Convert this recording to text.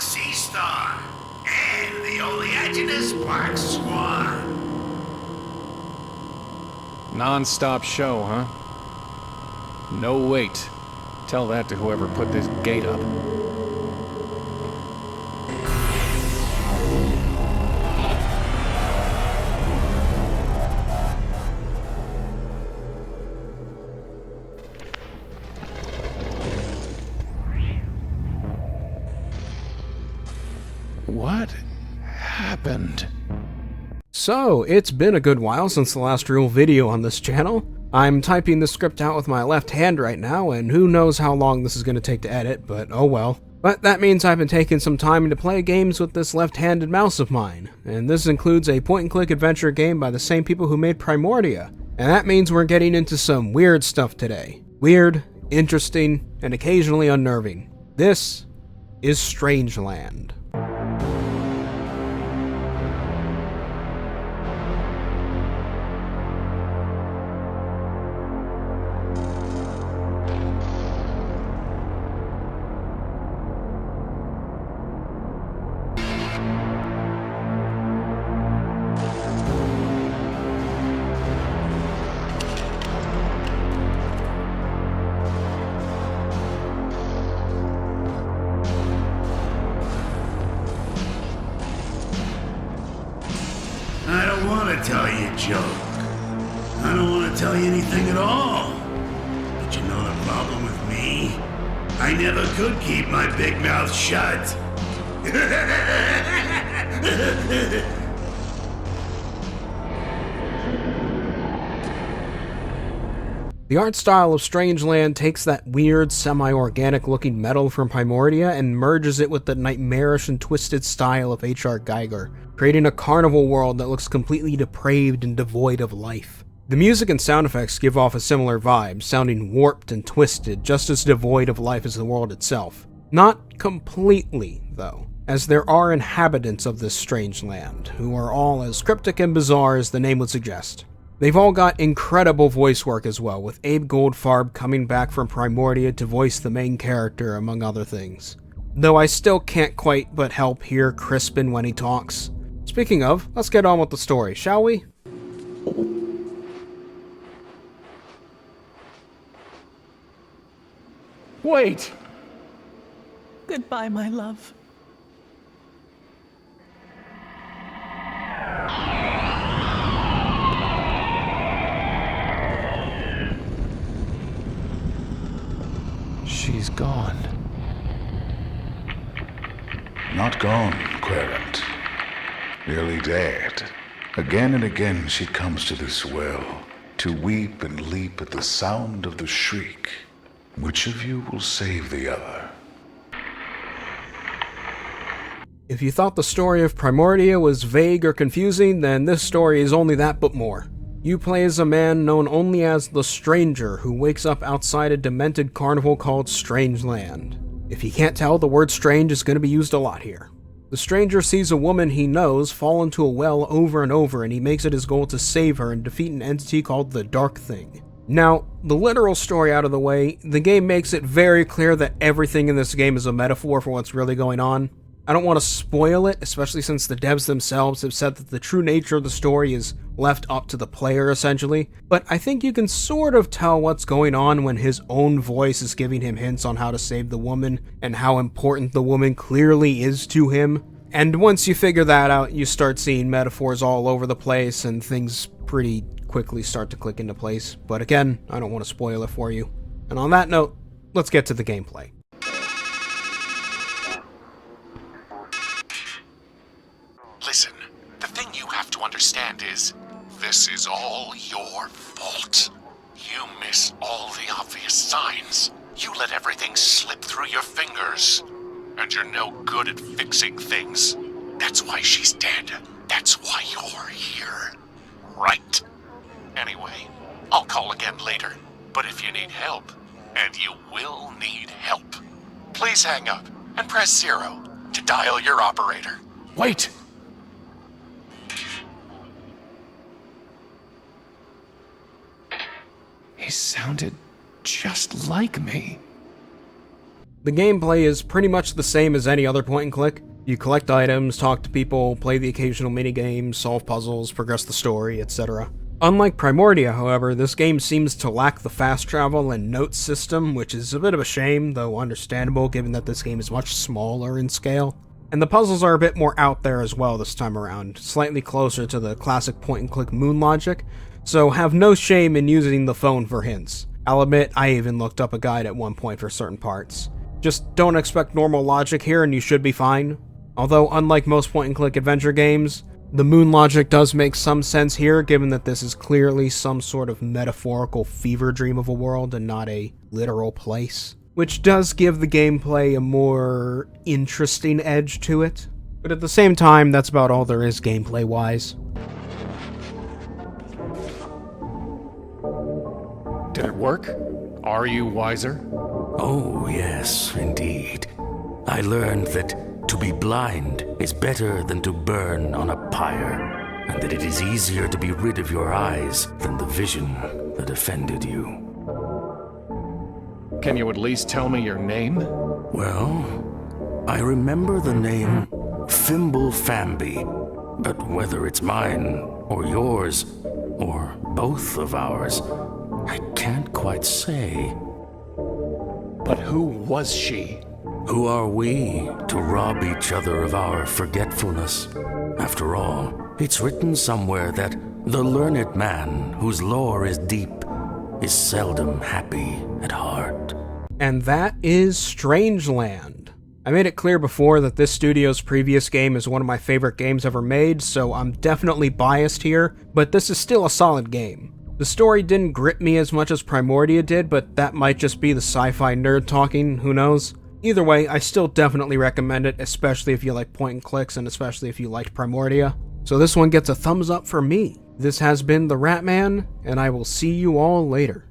Black Sea Star and the oleaginous Black Swan. Non-stop show, huh? No wait. Tell that to whoever put this gate up. What happened? So, it's been a good while since the last real video on this channel. I'm typing the script out with my left hand right now, and who knows how long this is going to take to edit, but oh well. But that means I've been taking some time to play games with this left-handed mouse of mine, and this includes a point-and-click adventure game by the same people who made Primordia. And that means we're getting into some weird stuff today. Weird, interesting, and occasionally unnerving. This is Strangeland. I don't want to tell you a joke. I don't want to tell you anything at all. But you know the problem with me? I never could keep my big mouth shut. The art style of Strangeland takes that weird, semi-organic looking metal from Primordia and merges it with the nightmarish and twisted style of H.R. Geiger, creating a carnival world that looks completely depraved and devoid of life. The music and sound effects give off a similar vibe, sounding warped and twisted, just as devoid of life as the world itself. Not completely, though, as there are inhabitants of this strange land, who are all as cryptic and bizarre as the name would suggest. They've all got incredible voice work as well, with Abe Goldfarb coming back from Primordia to voice the main character, among other things. Though I still can't quite but help hear Crispin when he talks. Speaking of, let's get on with the story, shall we? Wait! Goodbye, my love. She's gone. Not gone, Querent. Nearly dead. Again and again she comes to this well, to weep and leap at the sound of the shriek. Which of you will save the other? If you thought the story of Primordia was vague or confusing, then this story is only that but more. You play as a man known only as the Stranger, who wakes up outside a demented carnival called Strangeland. If you can't tell, the word strange is going to be used a lot here. The Stranger sees a woman he knows fall into a well over and over, and he makes it his goal to save her and defeat an entity called the Dark Thing. Now, the literal story out of the way, the game makes it very clear that everything in this game is a metaphor for what's really going on. I don't want to spoil it, especially since the devs themselves have said that the true nature of the story is left up to the player, essentially. But I think you can sort of tell what's going on when his own voice is giving him hints on how to save the woman, and how important the woman clearly is to him. And once you figure that out, you start seeing metaphors all over the place, and things pretty quickly start to click into place. But again, I don't want to spoil it for you. And on that note, let's get to the gameplay. Listen, the thing you have to understand is, this is all your fault. You miss all the obvious signs. You let everything slip through your fingers. And you're no good at fixing things. That's why she's dead. That's why you're here. Right? Anyway, I'll call again later. But if you need help, and you will need help, please hang up and press 0 to dial your operator. Wait! He sounded just like me. The gameplay is pretty much the same as any other point and click. You collect items, talk to people, play the occasional minigames, solve puzzles, progress the story, etc. Unlike Primordia, however, this game seems to lack the fast travel and note system, which is a bit of a shame, though understandable given that this game is much smaller in scale. And the puzzles are a bit more out there as well this time around, slightly closer to the classic point-and-click Moon logic, so have no shame in using the phone for hints. I'll admit, I even looked up a guide at one point for certain parts. Just don't expect normal logic here and you should be fine. Although, unlike most point-and-click adventure games, the Moon logic does make some sense here, given that this is clearly some sort of metaphorical fever dream of a world and not a literal place, which does give the gameplay a more interesting edge to it. But at the same time, that's about all there is gameplay-wise. Did it work? Are you wiser? Oh, yes, indeed. I learned that to be blind is better than to burn on a pyre, and that it is easier to be rid of your eyes than the vision that offended you. Can you at least tell me your name? Well, I remember the name Fimble Famby, but whether it's mine or yours, or both of ours, I can't quite say. But who was she? Who are we to rob each other of our forgetfulness? After all, it's written somewhere that the learned man whose lore is deep is seldom happy at heart. And that is Strangeland. I made it clear before that this studio's previous game is one of my favorite games ever made, so I'm definitely biased here, but this is still a solid game. The story didn't grip me as much as Primordia did, but that might just be the sci-fi nerd talking, who knows? Either way, I still definitely recommend it, especially if you like point and clicks and especially if you liked Primordia. So this one gets a thumbs up for me. This has been TheRatMan, and I will see you all later.